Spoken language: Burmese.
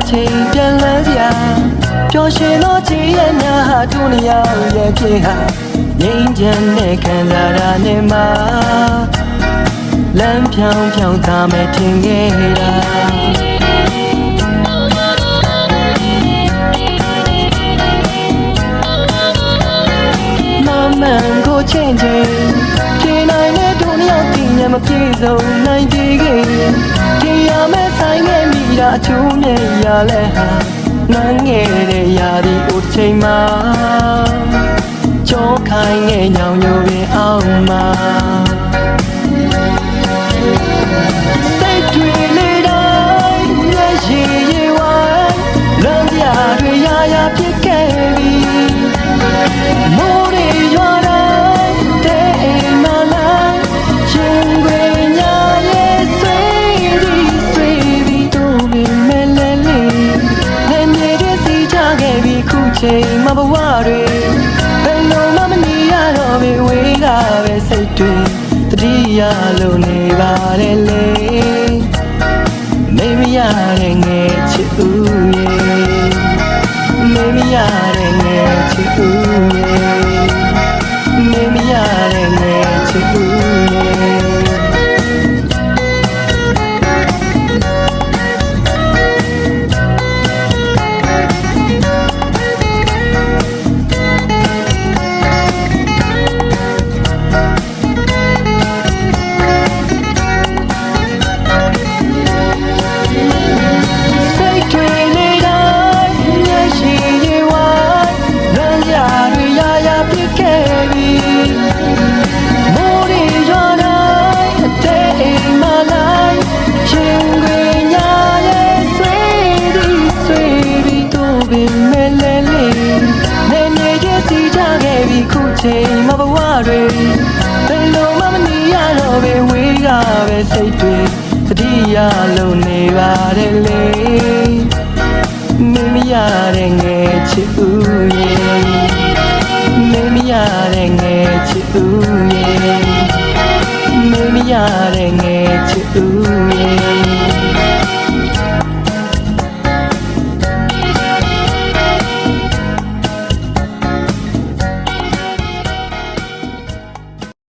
ချိန်ပြန်လန်းစရာပျော်ရွှင်သောချစ်ရဲ့များဟာတို့နှစ်ယောက်ရဲ့ဖြစ်ဟာငြိမ်းချမ်းတဲ့ခံစားရနဲ့မှာလမ်းဖြောင်းဖြောင်းသားမဲ့ထင်ခဲ့တာမန်ကိုချင်းချင်းပြေးနိုင်တဲ့တို့နှစ်ယောက်တည်ညံမပြေဆုံးနိုင်သေးခင်တင်ရမဲ့ဆိုင်ငယ်မိတာအချိုးမြဲရလဲဟာနန်းငယ်တဲ့ရာဒီအိုချိန်မှာကြောခိုင်းငယ်ညောင်ညိုပင်အောင်မှာစိတ်တွေလေးတိုင်းရဲ့ရေရေဝိုင်းလွန်ပြတွေရာရာဖြစ်ခဲ့ပြီမိုးတွေရွာတိုင်းတဲ့အိမ်မလိုက်ရှင်ခွေညာရဲ့ဆွေးပြီးတို့ပင်မဲ့လဲလေးလည်းမြေတွေစီချခဲ့ပြီခုချိန်မှာဘဝတွေဘယ်လိုမှမနေရတော့ပြီဝေးကပဲစိတ်တွေတတိယလုံးနေပါတယ်လေမေးမရတဲ့ငယ်ချစ်ဦးရဲ့မေးမရတဲ့ငယ်ချစ်ဦးရဲ့မေးမရတဲ့ငယ်ချစ်ဦးရဲ့ချိန်မှာဘဝတွေဘယ်လိုမှမနေရတော့ပဲဝေးကပဲစိတ်တွေတတိယလုံးနေပါတယ်လေမေးမရတဲ့ငယ်ချစ်ဦးရဲ့မေးမရတဲ့ငယ်ချစ်ဦးရဲ့